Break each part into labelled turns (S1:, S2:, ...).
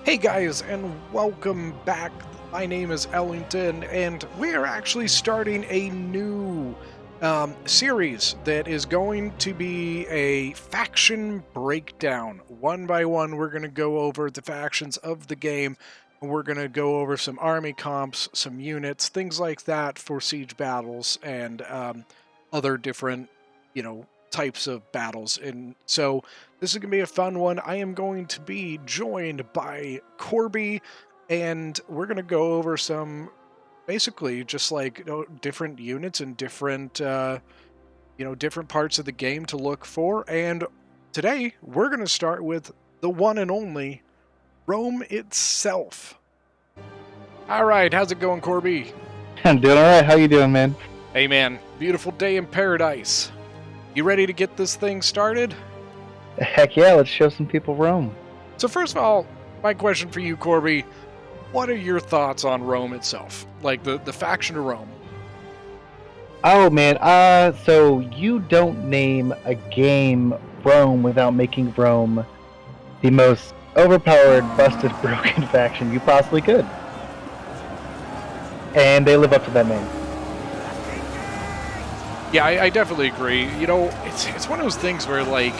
S1: Hey guys, and welcome back. My name is Ellington, and we are actually starting a new series that is going to be a faction breakdown. One by one, we're going to go over the factions of the game, and we're going to go over some army comps, some units, things like that for siege battles, and other different, types of battles. And so this is going to be a fun one. I am going to be joined by Corby, and we're going to go over some basically just like different units and different different parts of the game to look for. And today we're going to start with the one and only Rome itself. All right, how's it going, Corby?
S2: I'm doing all right. How you doing, man?
S1: Hey man, beautiful day in paradise. You ready to get this thing started?
S2: Heck yeah, let's show some people Rome.
S1: So first of all, my question for you, Corby, what are your thoughts on Rome itself? Like the faction of Rome?
S2: Oh man, so you don't name a game Rome without making Rome the most overpowered, busted, broken faction you possibly could. And they live up to that name.
S1: Yeah, I definitely agree. You know, it's one of those things where like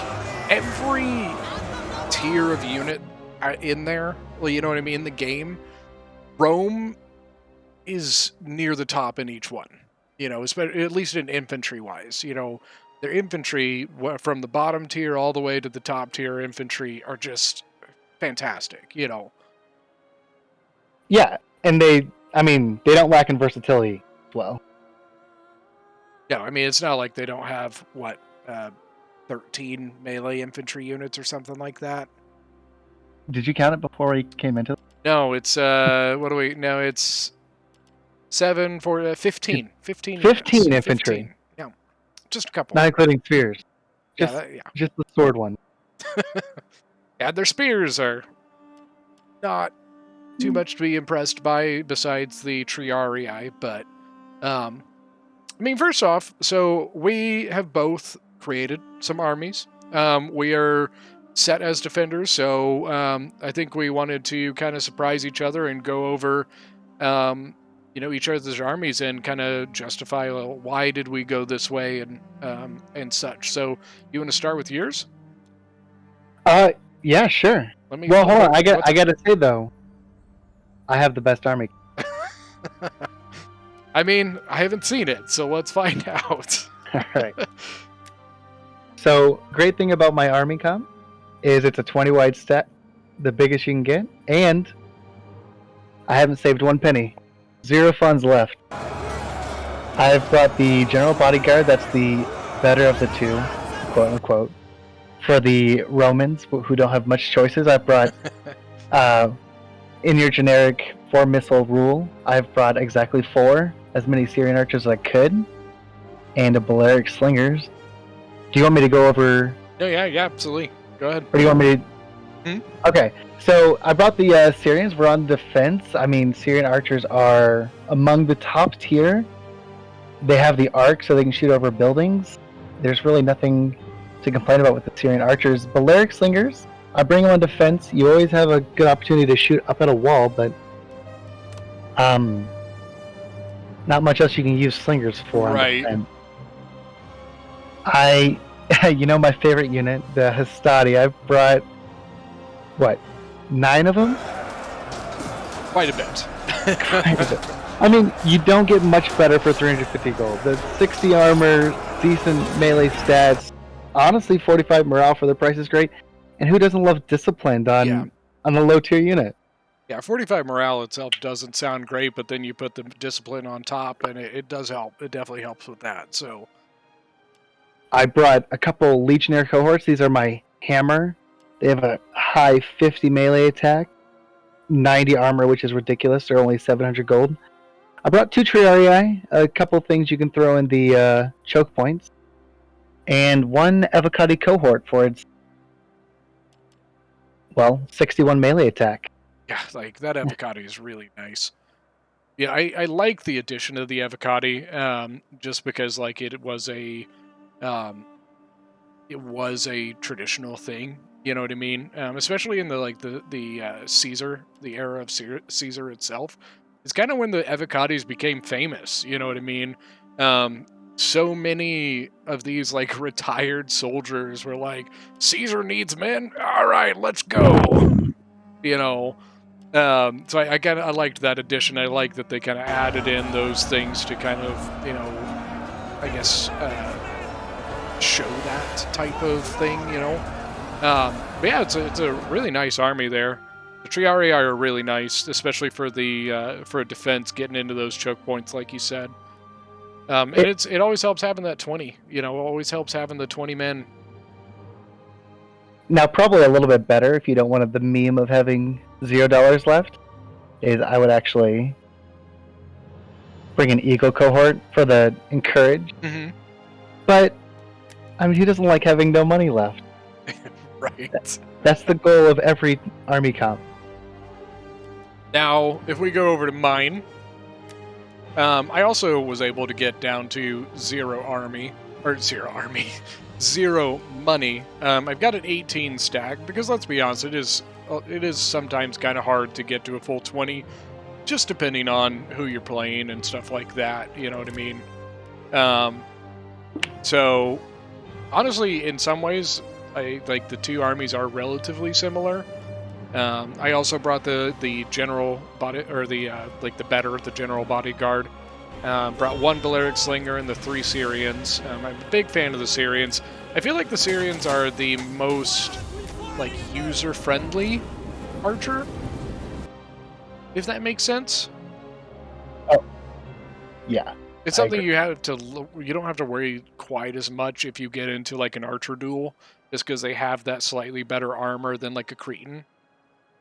S1: every tier of unit in there, well, you know what I mean, in the game, Rome is near the top in each one. You know, at least in infantry wise. You know, their infantry from the bottom tier all the way to the top tier infantry are just fantastic. You know.
S2: Yeah, and they don't lack in versatility as well.
S1: Yeah, I mean, it's not like they don't have 13 melee infantry units or something like that.
S2: Did you count it before we came into it?
S1: No, it's what do we? No, it's 7 for 15. 15
S2: 15
S1: units.
S2: infantry.
S1: 15. Yeah, just a couple.
S2: Not including spears.
S1: Yeah,
S2: Just the sword one.
S1: Yeah, their spears are not too much to be impressed by besides the Triarii, but I mean, first off, so we have both created some armies. We are set as defenders, so I think we wanted to kind of surprise each other and go over, each other's armies and kind of justify, well, why did we go this way and such. So, you want to start with yours?
S2: Yeah, sure.
S1: Let me.
S2: Well, hold on. I gotta say though, I have the best army.
S1: I mean, I haven't seen it, so let's find out.
S2: All right. So, great thing about my army comp is it's a 20 wide stat, the biggest you can get, and I haven't saved one penny. 0 funds left. I've brought the general bodyguard, that's the better of the two, quote unquote. For the Romans who don't have much choices, I've brought in your generic 4 missile rule, I've brought exactly 4, as many Syrian archers as I could, and a Balearic slingers. Do you want me to go over?
S1: No, yeah, absolutely. Go ahead.
S2: Or do you want me to? Okay, so I brought the Syrians. We're on defense. I mean, Syrian archers are among the top tier. They have the arc, so they can shoot over buildings. There's really nothing to complain about with the Syrian archers. Balearic slingers, I bring them on defense. You always have a good opportunity to shoot up at a wall, but not much else you can use slingers for.
S1: Right.
S2: My favorite unit, the Hastati, I've brought, 9 of them?
S1: Quite a bit.
S2: Quite a bit. I mean, you don't get much better for 350 gold. The 60 armor, decent melee stats, honestly 45 morale for the price is great. And who doesn't love disciplined on a low tier unit?
S1: Yeah, 45 morale itself doesn't sound great, but then you put the discipline on top, and it does help. It definitely helps with that. So,
S2: I brought a couple Legionnaire cohorts. These are my hammer. They have a high 50 melee attack, 90 armor, which is ridiculous. They're only 700 gold. I brought 2 Triarii, a couple things you can throw in the choke points, and 1 Evocati cohort for its 61 melee attack.
S1: Yeah, like that Evocati is really nice. Yeah, I like the addition of the Evocati, just because like it was a traditional thing, You know what I mean? Especially in the Caesar, the era of Caesar itself. It's kind of when the Avocatis became famous. You know what I mean? Um, so many of these like retired soldiers were like, Caesar needs men. All right, let's go. You know. So I kind of I liked that addition. I like that they kind of added in those things to kind of I guess show that type of thing. But yeah, it's a really nice army there. The Triarii are really nice, especially for the for a defense getting into those choke points, like you said. And it always helps having that 20. Always helps having the 20 men.
S2: Now, probably a little bit better if you don't want the meme of having $0 left. Is I would actually bring an Eagle cohort for the encourage.
S1: Mm-hmm.
S2: But I mean, who doesn't like having no money left?
S1: Right.
S2: That's the goal of every army comp.
S1: Now, if we go over to mine, I also was able to get down to zero money. I've got an 18 stack because let's be honest, it is sometimes kind of hard to get to a full 20, just depending on who you're playing and stuff like that. You know what I mean? So honestly, in some ways, I like the two armies are relatively similar. I also brought the general body or the general bodyguard. Brought one Balearic Slinger and the 3 Syrians. I'm a big fan of the Syrians. I feel like the Syrians are the most like user-friendly archer, if that makes sense.
S2: Oh, yeah.
S1: It's something you don't have to worry quite as much if you get into like an archer duel, just because they have that slightly better armor than like a Cretan.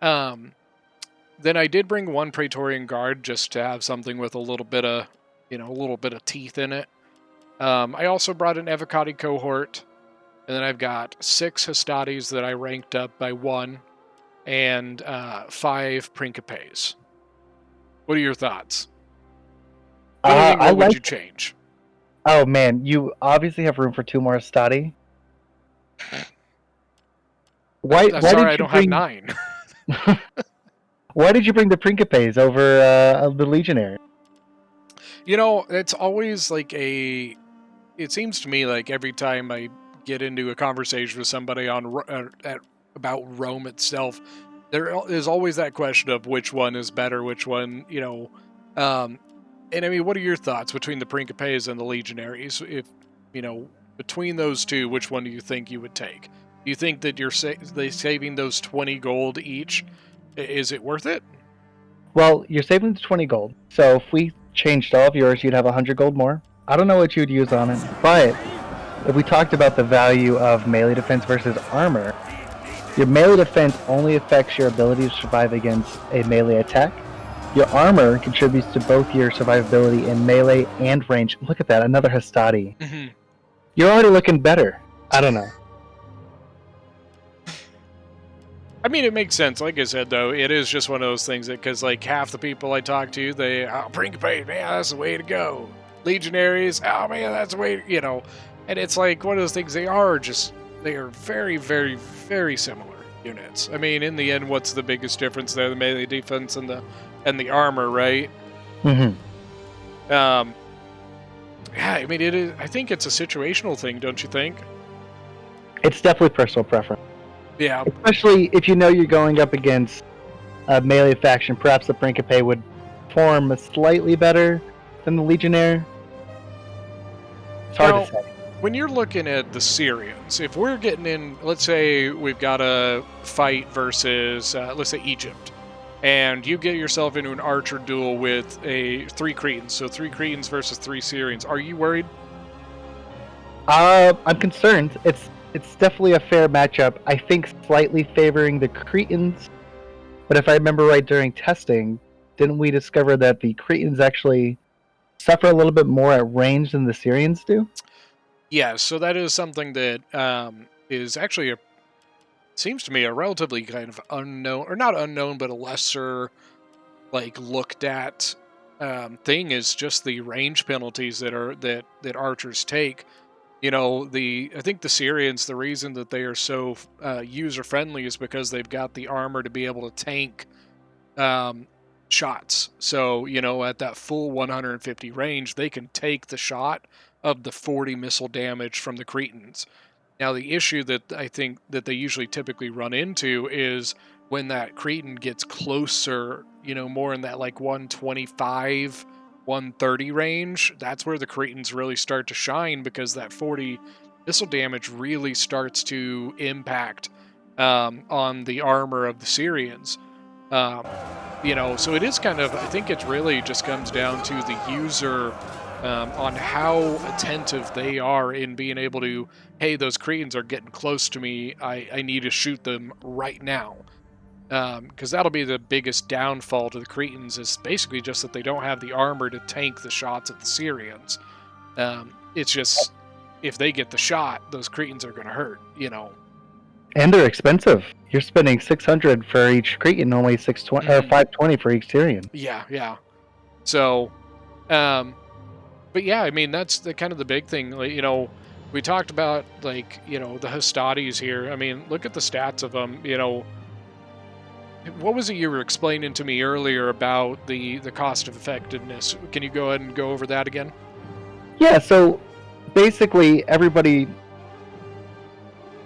S1: Then I did bring one Praetorian Guard just to have something with a little bit of teeth in it. I also brought an Evocati cohort, and then I've got 6 Hastades that I ranked up by 1, and 5 Principes. What are your thoughts? What would you change?
S2: Oh man, you obviously have room for 2 more Hastati.
S1: Why did I don't have 9.
S2: Why did you bring the Principes over the Legionary?
S1: It's always like it seems to me like every time I get into a conversation with somebody about Rome itself, there is always that question of which one is better, which one, and I mean, what are your thoughts between the Principes and the Legionaries? If, between those two, which one do you think you would take? Do you think that you're saving those 20 gold each? Is it worth it?
S2: Well, you're saving the 20 gold. So if we changed all of yours, you'd have 100 gold more. I don't know what you'd use on it, but if we talked about the value of melee defense versus armor, your melee defense only affects your ability to survive against a melee attack. Your armor contributes to both your survivability in melee and range. Look at that, another Hastati.
S1: Mm-hmm.
S2: You're already looking better. I don't know.
S1: I mean, it makes sense. Like I said, though, it is just one of those things that, because like half the people I talk to, Principes, man, that's the way to go. Legionaries, oh man, that's the way, And it's like one of those things. They are very, very, very similar units. I mean, in the end, what's the biggest difference there? The melee defense and the armor, right?
S2: Mm-hmm.
S1: Yeah, I mean, it is. I think it's a situational thing, don't you think?
S2: It's definitely personal preference.
S1: Yeah.
S2: Especially if you know you're going up against a melee faction, perhaps the Principe would form slightly better than the Legionnaire. It's hard to say.
S1: When you're looking at the Syrians, if we're getting in, let's say we've got a fight versus, let's say Egypt, and you get yourself into an archer duel with 3 Cretans, so 3 Cretans versus 3 Syrians, are you worried?
S2: I'm concerned. It's definitely a fair matchup. I think slightly favoring the Cretans, but if I remember right during testing, didn't we discover that the Cretans actually suffer a little bit more at range than the Syrians do?
S1: Yeah, so that is something that is actually seems to me a relatively kind of unknown, or not unknown, but a lesser looked at thing is just the range penalties that archers take. You know, I think the Syrians, the reason that they are so user friendly is because they've got the armor to be able to tank um, shots. So, you know, at that full 150 range, they can take the shot of the 40 missile damage from the Cretans. Now, the issue that I think that they usually typically run into is when that Cretan gets closer, you know, more in that like 125, 130 range. That's where the Cretans really start to shine, because that 40 missile damage really starts to impact on the armor of the Syrians. Um, you know, so it is kind of, I think it really just comes down to the user on how attentive they are in being able to, hey, those Cretans are getting close to me. I need to shoot them right now. Because that'll be the biggest downfall to the Cretans, is basically just that they don't have the armor to tank the shots of the Syrians. It's just, if they get the shot, those Cretans are going to hurt, you know.
S2: And they're expensive. You're spending 600 for each Cretan, only 620 or 520 for each Syrian.
S1: Yeah. So, but yeah, I mean, that's the kind of the big thing. Like, you know, we talked about, like, you know, the Hastades here. I mean, look at the stats of them. You know, what was it you were explaining to me earlier about the cost of effectiveness? Can you go ahead and go over that again?
S2: Yeah. So basically, everybody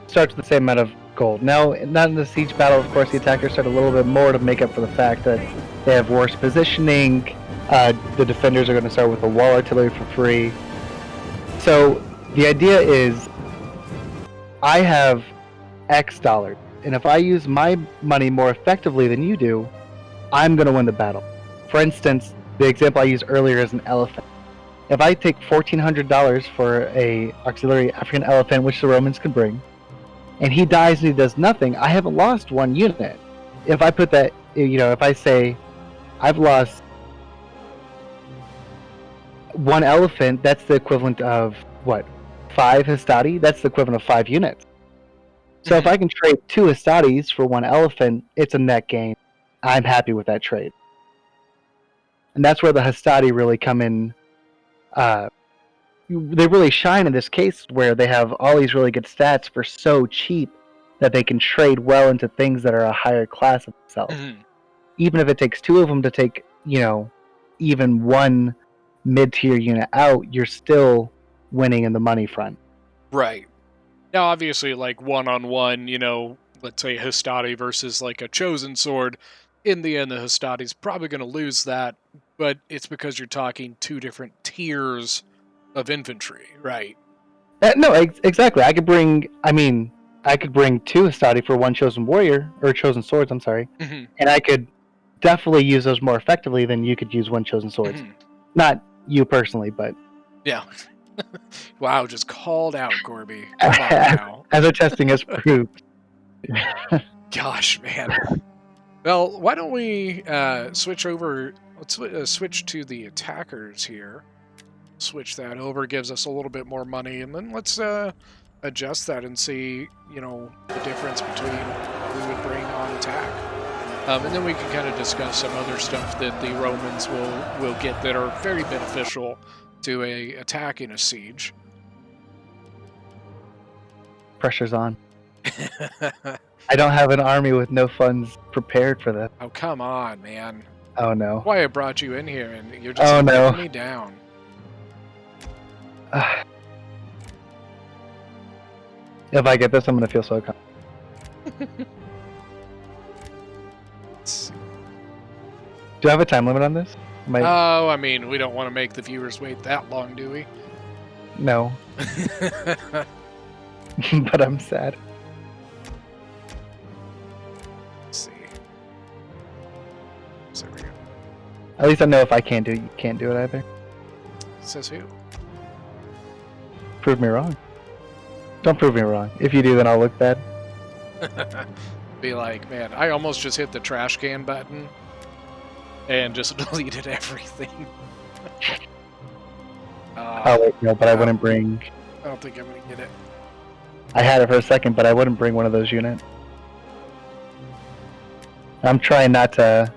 S2: starts with the same amount of gold. Now, not in the siege battle, of course, the attackers start a little bit more to make up for the fact that they have worse positioning. The defenders are going to start with the wall artillery for free. So the idea is, I have X dollars, and if I use my money more effectively than you do, I'm going to win the battle. For instance, the example I used earlier is an elephant. If I take $1,400 for a auxiliary African elephant, which the Romans can bring, and he dies and he does nothing, I haven't lost one unit. If I put that, you know, if I say I've lost one elephant, that's the equivalent of what? 5 Hastati? That's the equivalent of 5 units. So if I can trade 2 Hastatis for 1 elephant, it's a net gain. I'm happy with that trade. And that's where the Hastati really come in. They really shine in this case, where they have all these really good stats for so cheap that they can trade well into things that are a higher class of themselves. Even if it takes 2 of them to take, you know, even 1 mid-tier unit out, you're still winning in the money front.
S1: Right. Now, obviously, like one-on-one, you know, let's say Hastati versus like a chosen sword, in the end, the Hastati's probably going to lose that, but it's because you're talking 2 different tiers of infantry, right?
S2: No, exactly. I could bring 2 Hastati for 1 chosen warrior, or chosen swords, I'm sorry, and I could definitely use those more effectively than you could use 1 chosen swords. Not you personally, but...
S1: Yeah. Wow, just called out, Corby. Come on now.
S2: As our testing has proved.
S1: Gosh, man. Well, why don't we switch over? Let's switch to the attackers here. Switch that over, gives us a little bit more money, and then let's adjust that and see, you know, the difference between who we would bring on attack. And then we can kind of discuss some other stuff that the Romans will get that are very beneficial to a attack in a siege.
S2: Pressure's on. I don't have an army with no funds prepared for this.
S1: Oh, come on, man.
S2: Oh, no.
S1: That's why I brought you in here, and you're just letting me down.
S2: If I get this, I'm going to feel so confident. Do I have a time limit on this?
S1: Oh, I mean, we don't want to make the viewers wait that long, do we?
S2: No. But I'm sad.
S1: Let's see. So there we go.
S2: At least I know if I can't do it, you can't do it either.
S1: Says who?
S2: Prove me wrong. Don't prove me wrong. If you do, then I'll look bad.
S1: Be like, man, I almost just hit the trash can button and just deleted everything.
S2: Oh, wait, no, but I wouldn't bring...
S1: I don't think I'm going to get it.
S2: I had it for a second, but I wouldn't bring one of those units. I'm trying not to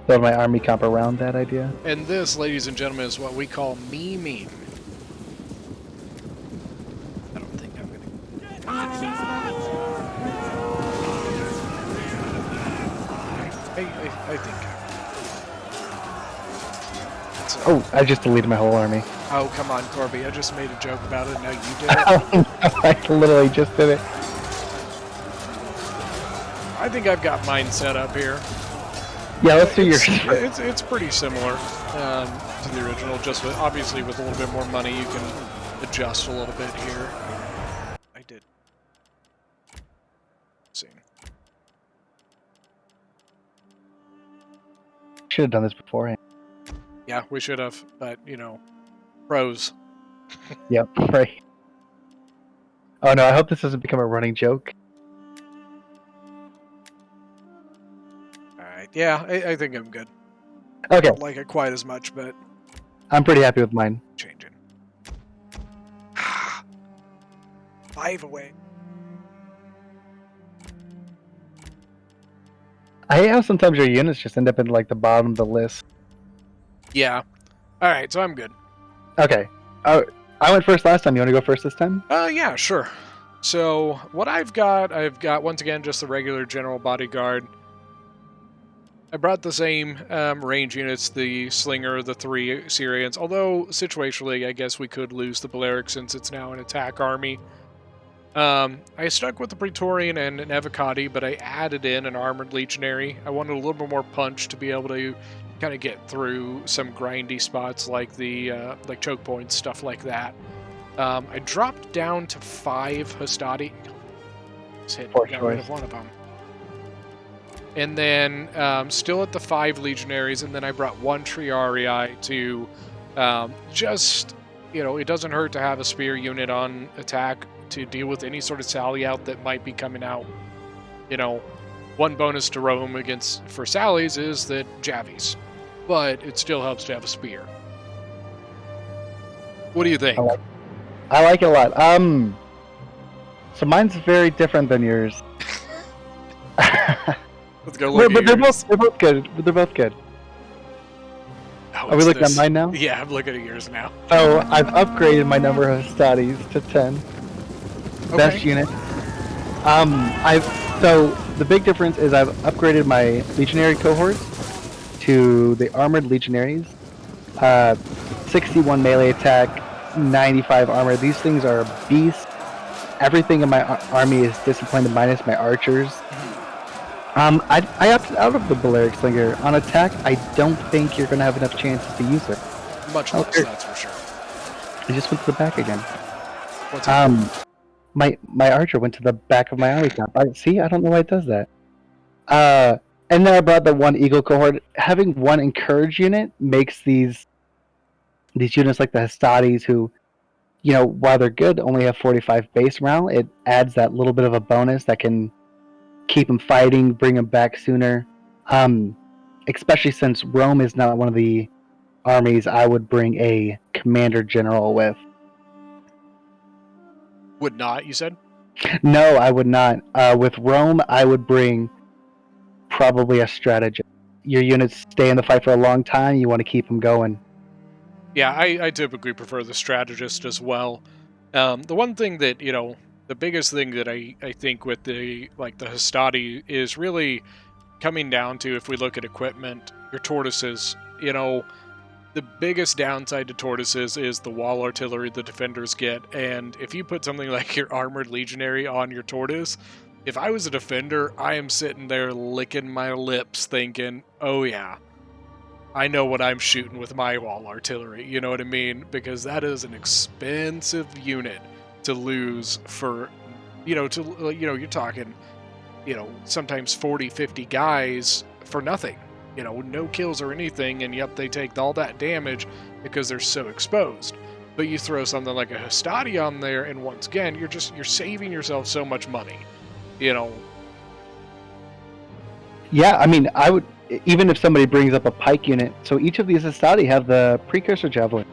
S2: build my army comp around that idea.
S1: And this, ladies and gentlemen, is what we call memeing. I think.
S2: Oh, I just deleted my whole army.
S1: Oh, come on, Corby. I just made a joke about it. Now you did it.
S2: I literally just did it.
S1: I think I've got mine set up here.
S2: Yeah, let's do yours.
S1: It's pretty similar to the original, just obviously with a little bit more money, you can adjust a little bit here. I did. See.
S2: Should have done this beforehand.
S1: Yeah, we should have, but you know, pros.
S2: Yep, right. Oh no, I hope this doesn't become a running joke.
S1: Alright, yeah, I think I'm good.
S2: Okay.
S1: Don't like it quite as much, but
S2: I'm pretty happy with mine.
S1: changing. 5 away.
S2: I hate how sometimes your units just end up in like the bottom of the list.
S1: Yeah. Alright, so I'm good.
S2: Okay. I went first last time. You want to go first this time?
S1: Yeah, sure. So, what I've got once again just the regular general bodyguard. I brought the same range units, the Slinger, the 3 Syrians, although situationally I guess we could lose the Balearic since it's now an attack army. I stuck with the Praetorian and an Evocati, but I added in an Armored Legionary. I wanted a little bit more punch to be able to kind of get through some grindy spots like the like choke points, stuff like that. I dropped down to 5 Hastati. Got rid of one of them. And then still at the 5 Legionaries, and then I brought 1 Triarii to just, you know, it doesn't hurt to have a spear unit on attack to deal with any sort of sally out that might be coming out. You know, one bonus to Rome for sallies is that Javies, but it still helps to have a spear. What do you think?
S2: I like it a lot. So mine's very different than yours.
S1: Let's go look
S2: but
S1: at yours.
S2: they're both good. They're both good. Are we looking at mine now?
S1: Yeah, I'm looking at yours now.
S2: So I've upgraded my number of Hastatis to 10.
S1: Okay.
S2: Best unit. So the big difference is I've upgraded my Legionary cohort to the Armored Legionaries. 61 melee attack, 95 armor. These things are beasts. Everything in my army is disciplined minus my archers. I opted out of the Balearic Slinger. On attack, I don't think you're going to have enough chances to use it.
S1: Much less, that's for sure.
S2: I just went to the back again.
S1: What's up?
S2: My archer went to the back of my army camp. I don't know why it does that. And then I brought the 1 Eagle cohort. Having 1 Encourage unit makes these units like the Hastatis who, you know, while they're good, only have 45 base morale. It adds that little bit of a bonus that can keep them fighting, bring them back sooner. Especially since Rome is not one of the armies I would bring a commander general with.
S1: Would not, you said?
S2: No, I would not. With Rome, I would bring probably a strategist. Your units stay in the fight for a long time. You want to keep them going.
S1: Yeah, I typically prefer the strategist as well. The one thing that, you know, the biggest thing that I think with the Hastati is really coming down to, if we look at equipment, your tortoises. You know, the biggest downside to tortoises is the wall artillery the defenders get, and if you put something like your Armored Legionary on your tortoise, if I was a defender, I am sitting there licking my lips thinking, oh yeah, I know what I'm shooting with my wall artillery, you know what I mean? Because that is an expensive unit to lose for, you're talking, sometimes 40, 50 guys for nothing. No kills or anything, and yet they take all that damage because they're so exposed. But you throw something like a Hastati on there, and once again, you're saving yourself so much money.
S2: Yeah, I mean, I would, even if somebody brings up a pike unit, so each of these Hastati have the precursor javelin.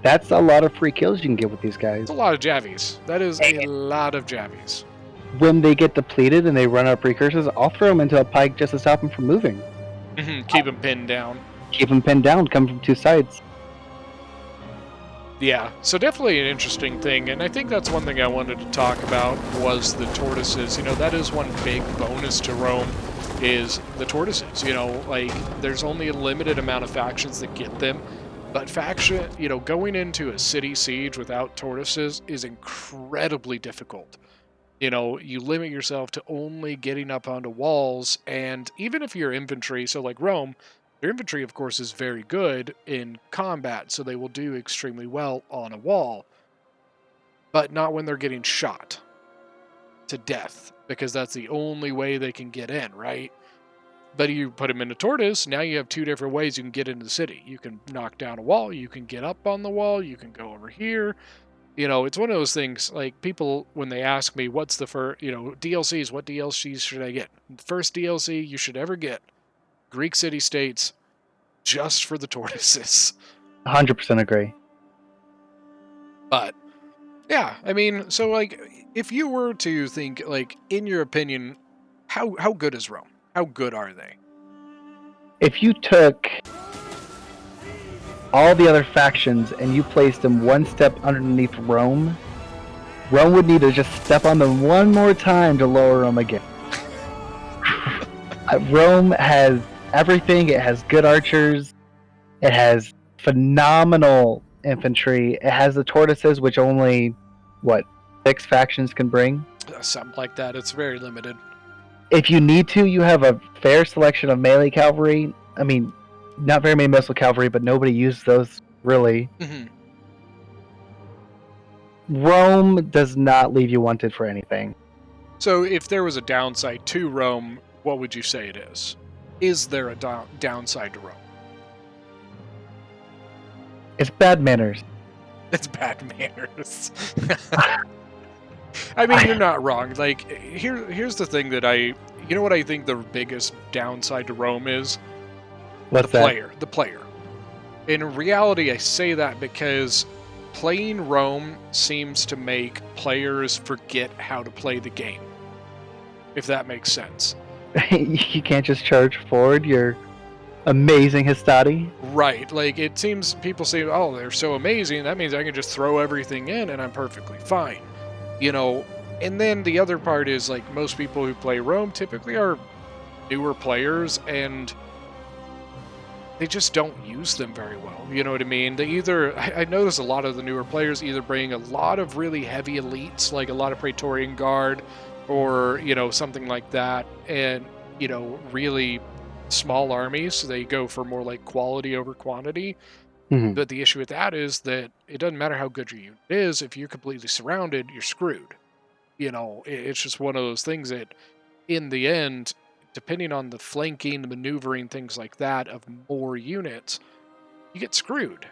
S2: That's a lot of free kills you can get with these guys.
S1: It's a lot of Javies. That is a lot of Javies.
S2: When they get depleted and they run out of precursors, I'll throw them into a pike just to stop them from moving.
S1: Keep them pinned down.
S2: Keep them pinned down, come from 2 sides.
S1: Yeah, so definitely an interesting thing, and I think that's one thing I wanted to talk about was the tortoises. That is one big bonus to Rome. is the tortoises. You know, like there's only a limited amount of factions that get them, but going into a city siege without tortoises is incredibly difficult. You know, you limit yourself to only getting up onto walls, and even if you're infantry, so like Rome, their infantry, of course, is very good in combat, so they will do extremely well on a wall, but not when they're getting shot to death, because that's the only way they can get in, right? But you put them in a tortoise, now you have two different ways you can get into the city. You can knock down a wall, you can get up on the wall, you can go over here. You know, it's one of those things, like, people, when they ask me, what's the first, DLCs, what DLCs should I get? The first DLC you should ever get, Greek city-states, just for the tortoises.
S2: 100% agree.
S1: But, yeah, I mean, so, like, if you were to think, like, in your opinion, how good is Rome? How good are they?
S2: If you took all the other factions and you placed them one step underneath Rome, Rome would need to just step on them one more time to lower them again. Rome has everything. It has good archers. It has phenomenal infantry. It has the tortoises, which only, 6 factions can bring?
S1: Something like that. It's very limited.
S2: If you need to, you have a fair selection of melee cavalry. I mean, not very many missile cavalry, but nobody uses those, really.
S1: Mm-hmm.
S2: Rome does not leave you wanted for anything.
S1: So if there was a downside to Rome, what would you say it is? Is there a downside to Rome?
S2: It's bad manners.
S1: It's bad manners. I mean, you're not wrong. Like, here's the thing that you know what I think the biggest downside to Rome is?
S2: What's
S1: The player. In reality, I say that because playing Rome seems to make players forget how to play the game. If that makes sense.
S2: You can't just charge forward your amazing Hastati.
S1: Right. Like, it seems people say, oh, they're so amazing, that means I can just throw everything in and I'm perfectly fine. You know, and then the other part is, like, most people who play Rome typically are newer players and they just don't use them very well. You know what I mean? I notice a lot of the newer players either bring a lot of really heavy elites, like a lot of Praetorian Guard or, something like that, and, really small armies. So they go for more like quality over quantity.
S2: Mm-hmm.
S1: But the issue with that is that it doesn't matter how good your unit is. If you're completely surrounded, you're screwed. It's just one of those things that, in the end, depending on the flanking, the maneuvering, things like that, of more units, you get screwed,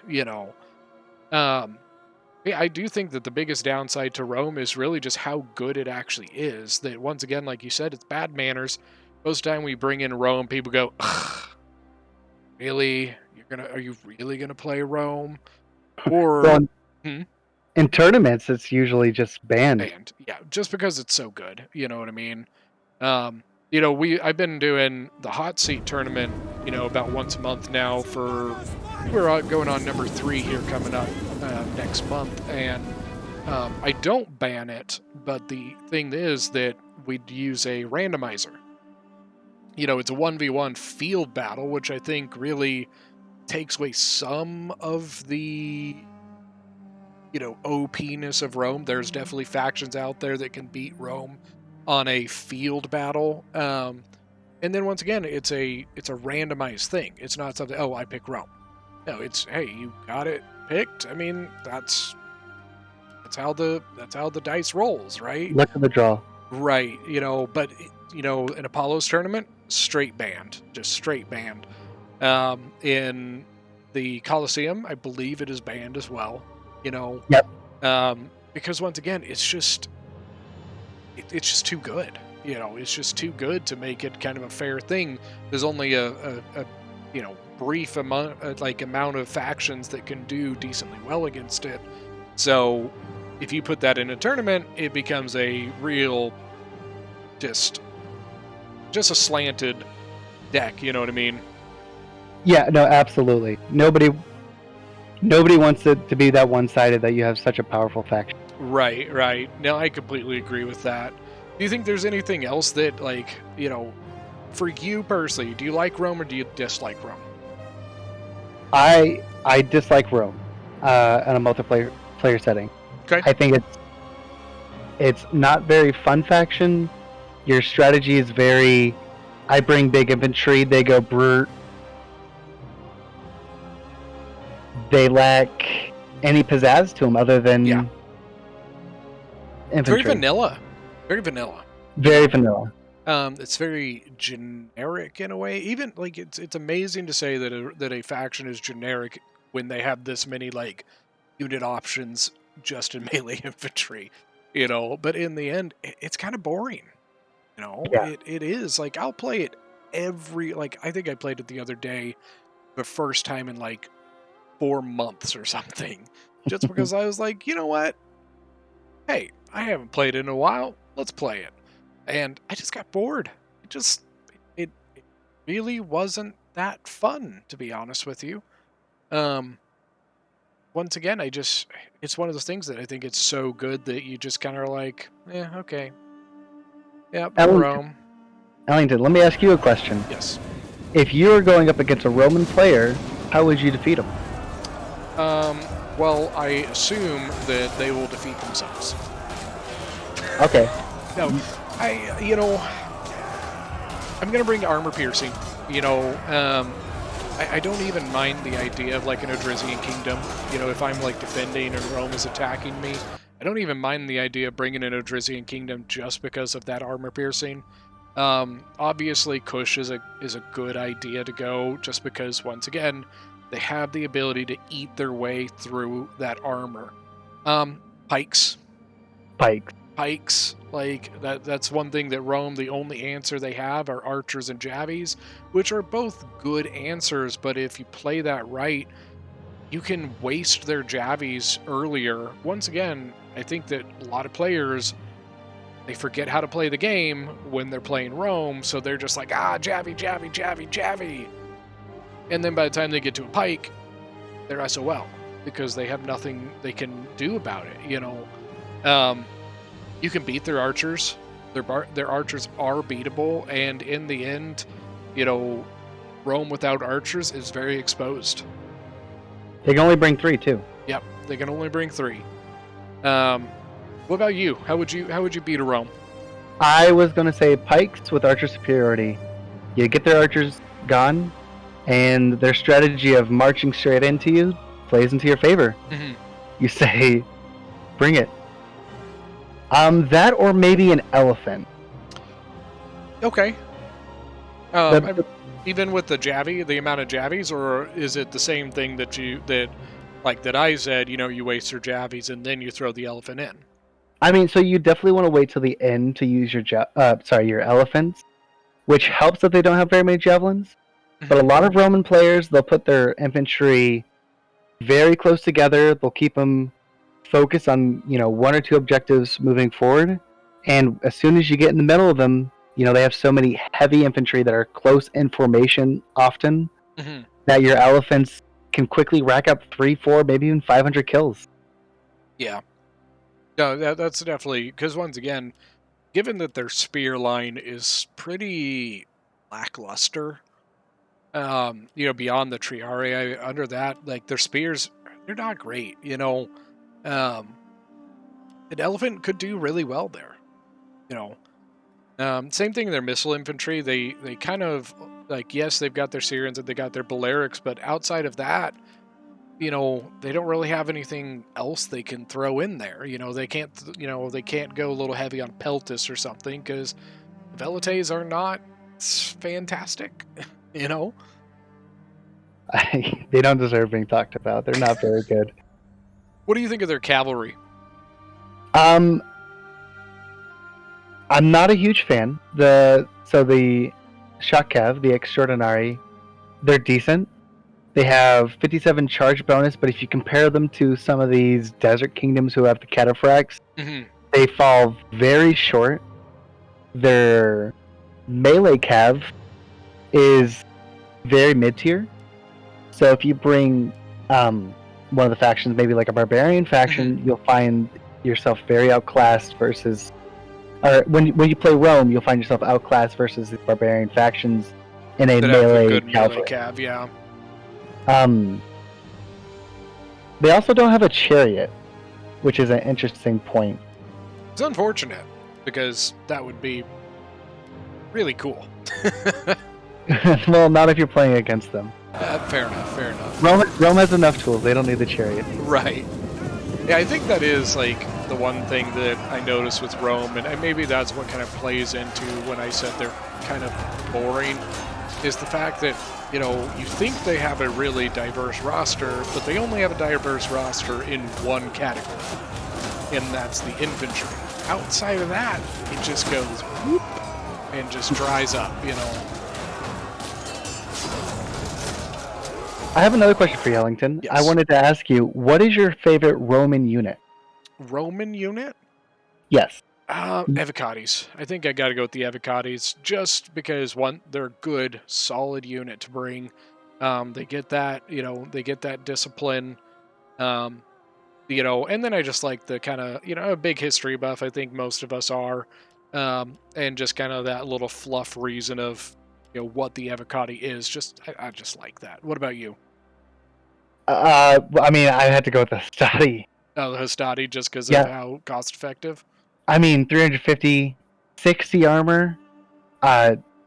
S1: I do think that the biggest downside to Rome is really just how good it actually is. That, once again, like you said, it's bad manners. Most of the time we bring in Rome, people go, ugh, really? Are you really gonna play Rome? Or
S2: So in tournaments, it's usually just banned.
S1: Yeah, just because it's so good. You know what I mean? I've been doing the hot seat tournament, about once a month now. We're going on number 3 here coming up next month, and I don't ban it, but the thing is that we'd use a randomizer. It's a 1v1 field battle, which I think really takes away some of the OP-ness of Rome. There's definitely factions out there that can beat Rome on a field battle, and then once again, it's a randomized thing. It's not something, oh, I pick Rome. No, it's, hey, you got it picked. I mean, that's how the dice rolls, right?
S2: Luck of the draw.
S1: Right. But in Apollo's tournament, straight banned. In the Colosseum, I believe it is banned as well.
S2: Yep.
S1: Because once again, it's just too good. It's just too good to make it kind of a fair thing. There's only a brief amount of factions that can do decently well against it. So if you put that in a tournament, it becomes a real just a slanted deck. You know what I mean?
S2: Yeah, no, absolutely. Nobody wants it to be that one-sided that you have such a powerful faction.
S1: Right. No, I completely agree with that. Do you think there's anything else that, for you personally, do you like Rome or do you dislike Rome?
S2: I dislike Rome in a multiplayer setting.
S1: Okay.
S2: I think it's not very fun faction. Your strategy is very. I bring big infantry. They go brute. They lack any pizzazz to them other than infantry.
S1: Very vanilla. Very vanilla.
S2: Very vanilla.
S1: It's very generic in a way. Even like it's amazing to say that a faction is generic when they have this many like unit options just in melee infantry, But in the end, it's kind of boring.
S2: Yeah.
S1: It is like I'll play it I think I played it the other day, the first time in like 4 months or something, just because I was like, you know what? Hey, I haven't played it in a while. Let's play it. And I just got bored. It really wasn't that fun, to be honest with you. Once again, it's one of those things that I think it's so good that you just kind of like, okay. Yep, Rome.
S2: Ellington, let me ask you a question.
S1: Yes.
S2: If you were going up against a Roman player, how would you defeat him?
S1: Well, I assume that they will defeat themselves.
S2: Okay.
S1: No, I'm gonna bring armor piercing. I don't even mind the idea of like an Odrysian kingdom. If I'm like defending and Rome is attacking me, I don't even mind the idea of bringing an Odrysian kingdom just because of that armor piercing. Obviously, Kush is a good idea to go just because once again they have the ability to eat their way through that armor. Pikes, like that's one thing that Rome, the only answer they have are archers and javies, which are both good answers, but if you play that right, you can waste their javies earlier. Once again, I think that a lot of players, they forget how to play the game when they're playing Rome, so they're just like, javi. And then by the time they get to a pike, they're SOL because they have nothing they can do about it, You can beat their archers. Their archers are beatable, and in the end, Rome without archers is very exposed.
S2: They can only bring 3 too.
S1: Yep, they can only bring 3. What about you? How would you beat a Rome?
S2: I was going to say pikes with archer superiority. You get their archers gone, and their strategy of marching straight into you plays into your favor.
S1: Mm-hmm.
S2: You say, bring it. That or maybe an elephant.
S1: Okay. Even with the javi, the amount of javies, or is it the same thing that I said, you waste your javies and then you throw the elephant in?
S2: I mean, so you definitely want to wait till the end to use your elephants, which helps that they don't have very many javelins. But a lot of Roman players, they'll put their infantry very close together. They'll keep them focused on, 1 or 2 objectives moving forward. And as soon as you get in the middle of them, they have so many heavy infantry that are close in formation often that your elephants can quickly rack up 3, 4, maybe even 500 kills.
S1: Yeah. No, that's definitely, because once again, given that their spear line is pretty lackluster, beyond the Triarii, under that, like their spears, they're not great, an elephant could do really well there, same thing in their missile infantry. They kind of like, yes, they've got their Syrians and they got their Balearics, but outside of that, they don't really have anything else they can throw in there. They can't go a little heavy on Peltis or something because Velites are not fantastic,
S2: They don't deserve being talked about. They're not very good.
S1: What do you think of their cavalry?
S2: I'm not a huge fan. The Shock Cav, the Extraordinary, they're decent. They have 57 charge bonus, but if you compare them to some of these desert kingdoms who have the cataphracts, they fall very short. Their melee cav is very mid-tier. So if you bring one of the factions, maybe like a barbarian faction, you'll find yourself very outclassed versus or when you play Rome, you'll find yourself outclassed versus the barbarian factions in a
S1: That have a
S2: melee
S1: good melee
S2: cavalry.
S1: cav, yeah.
S2: They also don't have a chariot, which is an interesting point.
S1: It's unfortunate, because that would be really cool.
S2: Well, not if you're playing against them.
S1: Fair enough, fair enough.
S2: Rome has enough tools. They don't need the chariot.
S1: Right. Yeah, I think that is like the one thing that I noticed with Rome, and maybe that's what kind of plays into when I said they're kind of boring, is the fact that, you know, you think they have a really diverse roster, but they only have a diverse roster in one category, and that's the infantry. Outside of that, it just goes whoop and just dries up, you know.
S2: I have another question for you, Ellington.
S1: Yes.
S2: I wanted to ask you, what is your favorite Roman unit?
S1: Roman unit?
S2: Yes.
S1: Evocatis. I think I got to go with the Evocatis, just because one, they're a good, solid unit to bring. They get that, you know, they get that discipline, you know, and then I just like the kind of, you know, a big history buff. I think most of us are, and just kind of that little fluff reason of, you know, what the Evocati is. Just, I just like that. What about you?
S2: I mean, I had to go with the Hastati.
S1: Oh, the Hastati, just because of how cost effective.
S2: I mean, 350, 60 armor,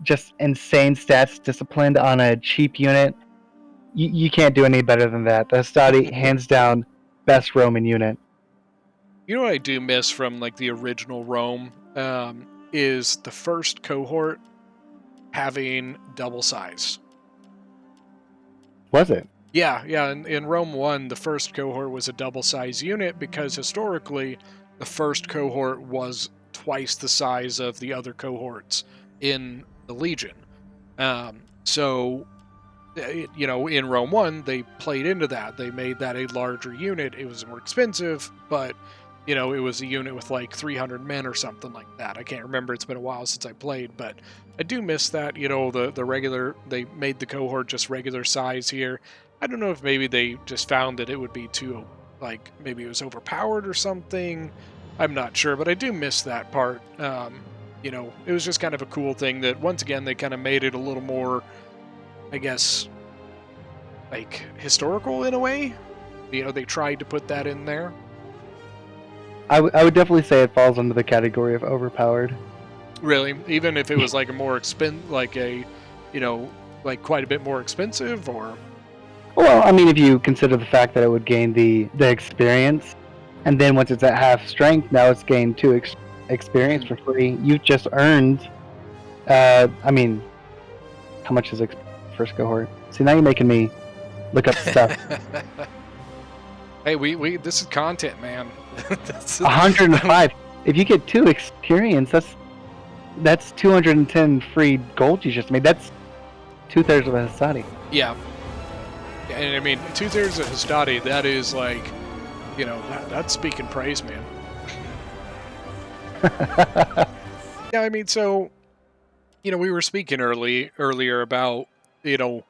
S2: just insane stats, disciplined on a cheap unit. You can't do any better than that. The Hastati, hands down, best Roman unit.
S1: You know what I do miss from like the original Rome is the first cohort having double size.
S2: Was it?
S1: Yeah. In Rome 1, the first cohort was a double size unit because historically the first cohort was twice the size of the other cohorts in the Legion. So, you know, in Rome 1, they played into that. They made that a larger unit. It was more expensive, but, you know, it was a unit with like 300 men or something like that. I can't remember. It's been a while since I played, but I do miss that. You know, the regular, they made the cohort just regular size here. I don't know if maybe they just found that it would be too, like, maybe it was overpowered or something. I'm not sure, but I do miss that part. You know, it was just kind of a cool thing that, once again, they kind of made it a little more, I guess, like, historical in a way. You know, they tried to put that in there.
S2: I would definitely say it falls under the category of overpowered.
S1: Really? Even if it was like a more like a, you know, like quite a bit more expensive, or?
S2: Well, I mean, if you consider the fact that it would gain the experience, and then once it's at half strength, now it's gained 2 experience for free. You've just earned, I mean, how much is first cohort? See, now you're making me look up stuff.
S1: Hey, we this is content, man.
S2: 105. If you get 2 experience, that's 210 free gold you just made. That's 2/3 of a Hastati.
S1: Yeah. And I mean, 2/3 of Hastati, that is like, you know, that's speaking praise, man. Yeah, I mean, so, you know, we were speaking earlier about, you know,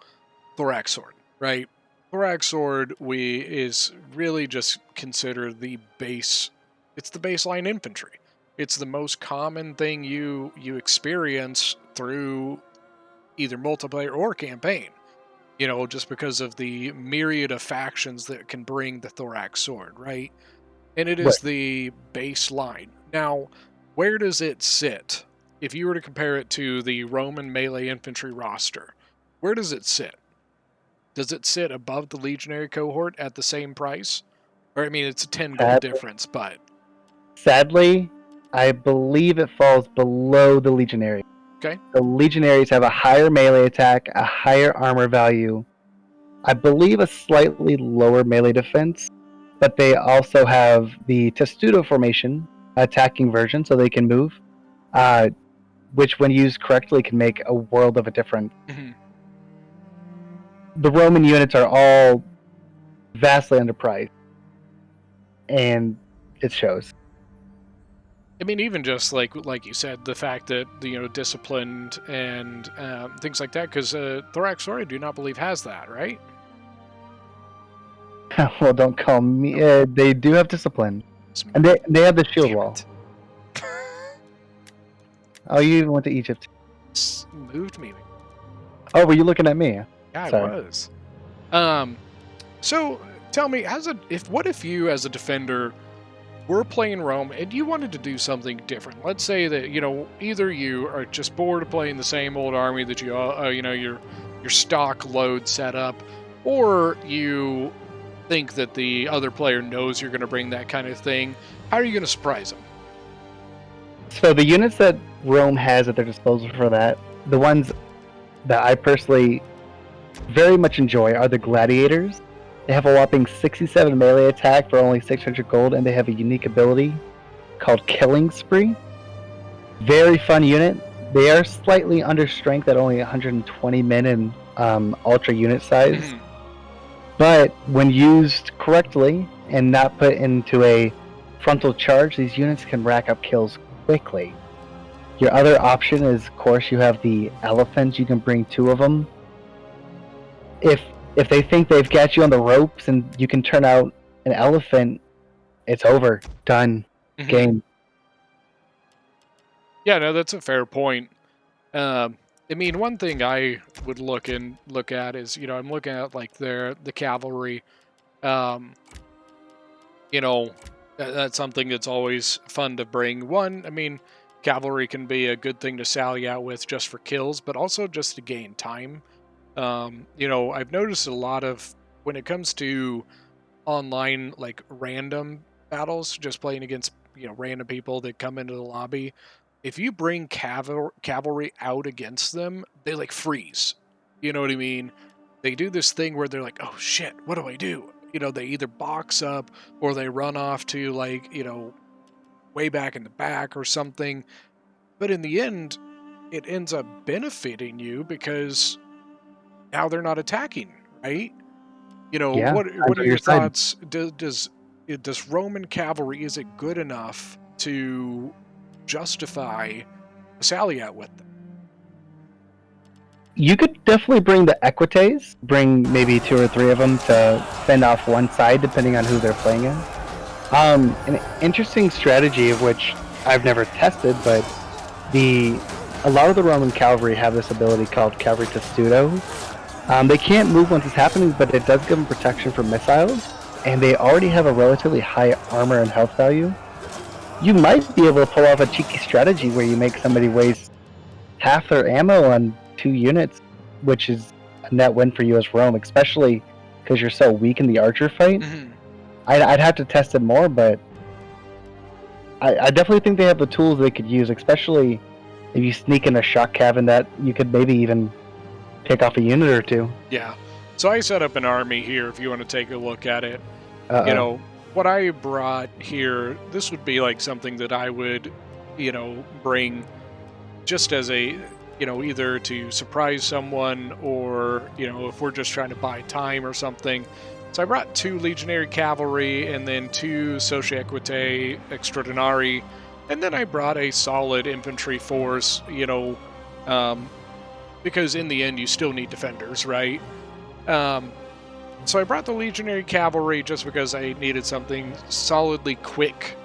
S1: Thorax Sword, right? Thorax Sword is really just considered the base. It's the baseline infantry. It's the most common thing you experience through either multiplayer or campaign. You know, just because of the myriad of factions that can bring the Thorax Sword, right? And it is the baseline. Now, where does it sit? If you were to compare it to the Roman melee infantry roster, where does it sit? Does it sit above the Legionary cohort at the same price? Or, I mean, it's a 10 gold difference, but...
S2: Sadly, I believe it falls below the Legionary.
S1: Okay.
S2: The Legionaries have a higher melee attack, a higher armor value, I believe a slightly lower melee defense, but they also have the Testudo formation attacking version, so they can move, which when used correctly can make a world of a difference.
S1: Mm-hmm.
S2: The Roman units are all vastly underpriced, and it shows.
S1: I mean, even just like you said, the fact that, you know, disciplined and things like that, because Thorax Sword, I do not believe, has that, right?
S2: Well, don't call me. They do have discipline, and they have the shield wall. Oh, you even went to Egypt.
S1: Moved me.
S2: Oh, were you looking at me?
S1: Yeah, I
S2: Sorry.
S1: was. So tell me, what if you as a defender were playing Rome and you wanted to do something different? Let's say that either you are just bored of playing the same old army that your stock load set up, or you think that the other player knows you're going to bring that kind of thing. How are you going to surprise them?
S2: So the units that Rome has at their disposal for that, the ones that I personally very much enjoy are the gladiators. They have a whopping 67 melee attack for only 600 gold, and they have a unique ability called Killing Spree. Very fun unit. They are slightly under strength at only 120 men in ultra unit size.
S1: Mhm.
S2: But when used correctly and not put into a frontal charge, these units can rack up kills quickly. Your other option is, of course, you have the elephants. You can bring 2 of them. If they think they've got you on the ropes and you can turn out an elephant, it's over. Done.
S1: Mhm.
S2: Game.
S1: Yeah, no, that's a fair point. I mean, one thing I would look at is, I'm looking at like the cavalry. Um, that's something that's always fun to bring. One, I mean, cavalry can be a good thing to sally out with just for kills, but also just to gain time. I've noticed a lot of when it comes to online like random battles, just playing against random people that come into the lobby. If you bring cavalry out against them, they like freeze. You know what I mean? They do this thing where they're like, "Oh shit, what do I do?" They either box up or they run off to like way back in the back or something. But in the end, it ends up benefiting you because now they're not attacking, right?
S2: Yeah,
S1: What are
S2: on
S1: your
S2: your side.
S1: thoughts? Does Roman cavalry, is it good enough to justify a sally out with them?
S2: You could definitely bring the Equites, bring maybe 2 or 3 of them to fend off one side, depending on who they're playing in. An interesting strategy of which I've never tested, but a lot of the Roman cavalry have this ability called Cavalry Testudo. They can't move once it's happening, but it does give them protection from missiles, and they already have a relatively high armor and health value. You might be able to pull off a cheeky strategy where you make somebody waste half their ammo on 2 units, which is a net win for you as Rome, especially because you're so weak in the archer fight.
S1: Mhm.
S2: I'd have to test it more, but I definitely think they have the tools they could use, especially if you sneak in a shock cabin that you could maybe even pick off a unit or 2.
S1: Yeah. So I set up an army here if you want to take a look at it.
S2: Uh-oh.
S1: What I brought here, this would be like something that I would, bring just as a, either to surprise someone or, if we're just trying to buy time or something. So I brought 2 legionary cavalry and then 2 Socii Equitae Extraordinari, and then I brought a solid infantry force, because in the end you still need defenders, right? So I brought the legionary cavalry just because I needed something solidly quick,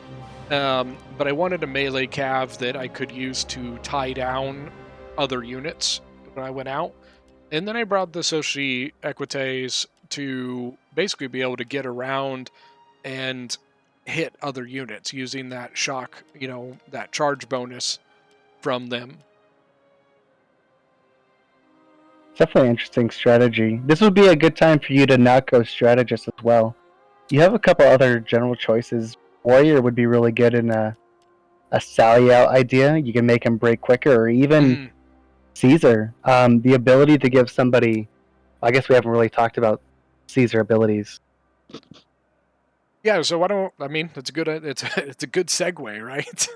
S1: but I wanted a melee cav that I could use to tie down other units when I went out. And then I brought the Socii Equites to basically be able to get around and hit other units using that shock, that charge bonus from them.
S2: Definitely an interesting strategy. This would be a good time for you to not go strategist as well. You have a couple other general choices. Warrior would be really good in a sally out idea. You can make him break quicker, or even
S1: Mhm.
S2: Caesar. The ability to give somebody. I guess we haven't really talked about Caesar abilities.
S1: Yeah, so why don't I mean it's a good it's a good segue, right?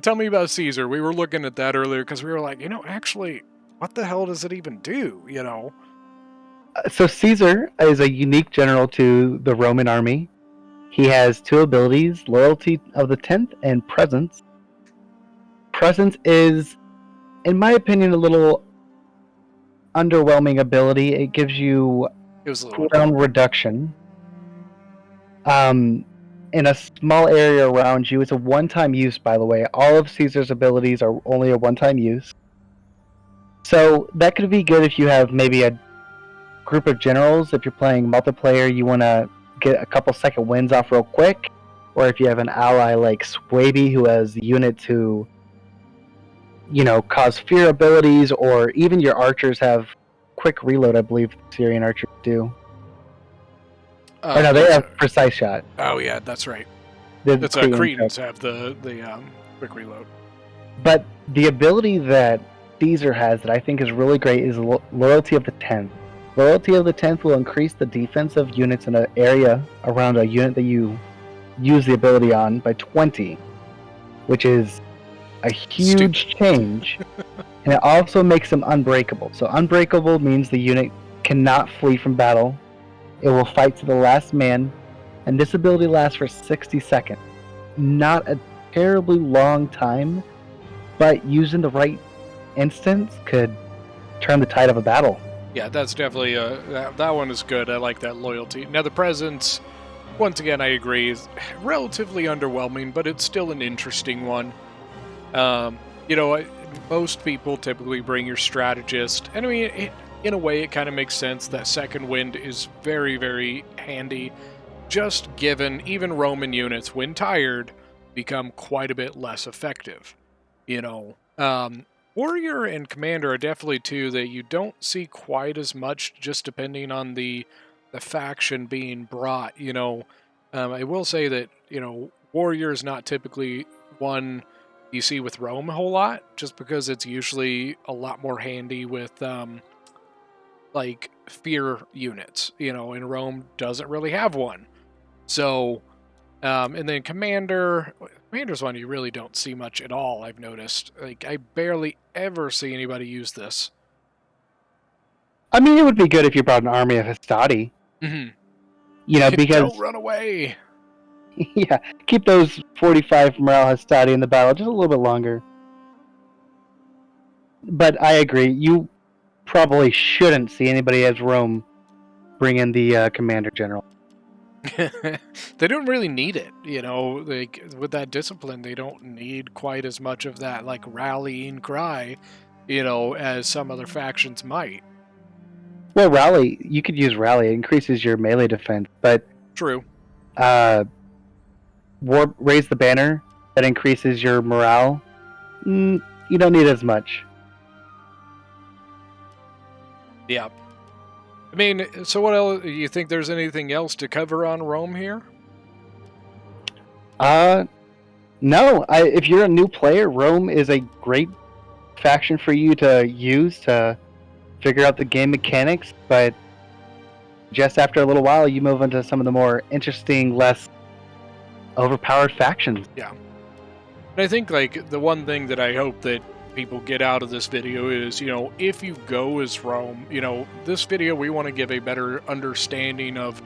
S1: Tell me about Caesar. We were looking at that earlier because we were like, actually, what the hell does it even do?
S2: So Caesar is a unique general to the Roman army. He has 2 abilities: Loyalty of the 10th and Presence. Presence is, in my opinion, a little underwhelming ability. It gives you
S1: It was a little
S2: cooldown reduction. Um, in a small area around you. It's a one-time use, by the way. All of Caesar's abilities are only a one-time use. So that could be good if you have maybe a group of generals. If you're playing multiplayer, you want to get a couple second wins off real quick. Or if you have an ally like Swaby who has units who, cause fear abilities, or even your archers have quick reload, I believe Syrian archers do. Or no, they have precise shot.
S1: Oh yeah, that's right.
S2: The
S1: That's Cretans have the quick reload.
S2: But the ability that Caesar has that I think is really great is Loyalty of the 10th. Loyalty of the 10th will increase the defense of units in an area around a unit that you use the ability on by 20, which is a huge change. And it also makes them unbreakable. So unbreakable means the unit cannot flee from battle. It will fight to the last man, and this ability lasts for 60 seconds. Not a terribly long time, but using the right instance could turn the tide of a battle.
S1: Yeah, that's definitely that one is good. I like that loyalty. Now the presence, once again, I agree, is relatively underwhelming, but it's still an interesting one. Most people typically bring your strategist, and I mean, in a way, it kind of makes sense that second wind is very, very handy. Just given even Roman units, when tired, become quite a bit less effective. Warrior and Commander are definitely two that you don't see quite as much, just depending on the faction being brought. I will say that Warrior is not typically one you see with Rome a whole lot, just because it's usually a lot more handy with like fear units. And Rome doesn't really have one. So, and then Commander's one you really don't see much at all, I've noticed. Like, I barely ever see anybody use this.
S2: I mean, it would be good if you brought an army of Hastati.
S1: Mm-hmm.
S2: Because...
S1: Don't run away!
S2: Yeah, keep those 45 morale Hastati in the battle just a little bit longer. But I agree, you probably shouldn't see anybody as Rome bring in the Commander General.
S1: They don't really need it, like with that discipline, they don't need quite as much of that like rallying cry, as some other factions might.
S2: Well, rally, you could use rally, it increases your melee defense, but
S1: true.
S2: Raise the banner, that increases your morale. You don't need as much.
S1: Yeah. I mean, so what else? You think there's anything else to cover on Rome here?
S2: No. If you're a new player, Rome is a great faction for you to use to figure out the game mechanics, but just after a little while, you move into some of the more interesting, less overpowered factions.
S1: Yeah. And I think, like, the one thing that I hope that people get out of this video is, if you go as Rome, this video, we want to give a better understanding of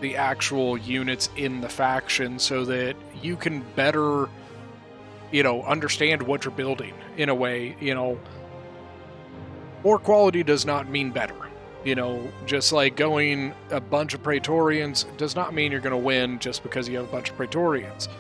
S1: the actual units in the faction so that you can better, understand what you're building in a way. More quality does not mean better. Just like going a bunch of Praetorians does not mean you're going to win just because you have a bunch of Praetorians.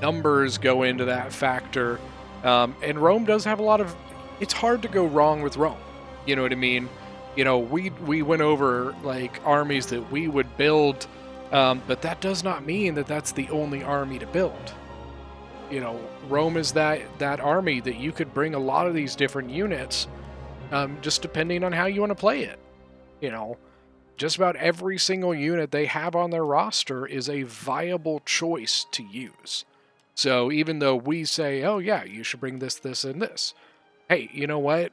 S1: Numbers go into that factor. And Rome does have a lot of... It's hard to go wrong with Rome. You know what I mean? We went over, like, armies that we would build, but that does not mean that that's the only army to build. Rome is that army that you could bring a lot of these different units, just depending on how you want to play it. Just about every single unit they have on their roster is a viable choice to use. So even though we say, oh yeah, you should bring this, this, and this, hey, you know what?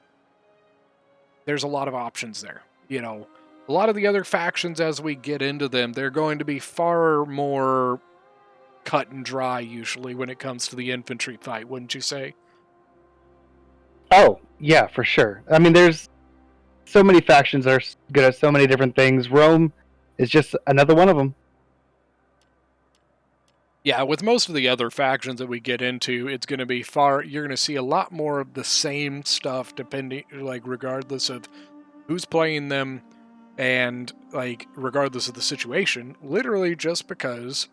S1: There's a lot of options there. A lot of the other factions, as we get into them, they're going to be far more cut and dry usually when it comes to the infantry fight, wouldn't you say?
S2: Oh, yeah, for sure. I mean, there's so many factions that are good at so many different things. Rome is just another one of them.
S1: Yeah, with most of the other factions that we get into, it's going to be you're going to see a lot more of the same stuff regardless of who's playing them, And, like, regardless of the situation, literally just because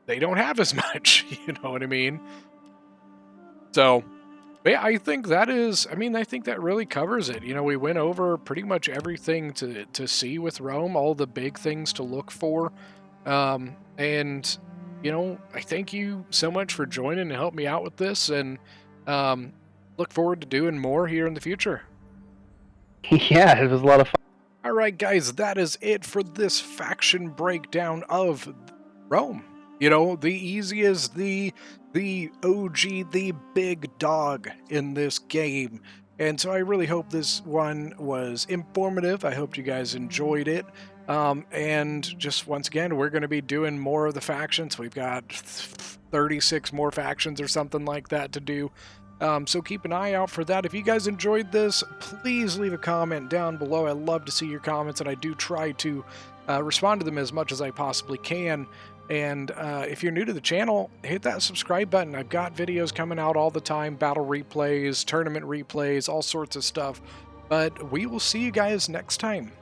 S1: they don't have as much, you know what I mean? So, yeah, I think that is, I mean, I think that really covers it. You know, we went over pretty much everything to see with Rome, all the big things to look for. And, you know, I thank you so much for joining and help me out with this, and um, look forward to doing more here in the future.
S2: Yeah, it was a lot of fun.
S1: All right, guys, that is it for this faction breakdown of Rome. You know, the easiest, the OG, the big dog in this game. And so I really hope this one was informative. I hope you guys enjoyed it. And just once again, we're going to be doing more of the factions. We've got 36 more factions or something like that to do. So keep an eye out for that. If you guys enjoyed this, please leave a comment down below. I love to see your comments, and I do try to respond to them as much as I possibly can. And if you're new to the channel, hit that subscribe button. I've got videos coming out all the time, battle replays, tournament replays, all sorts of stuff. But we will see you guys next time.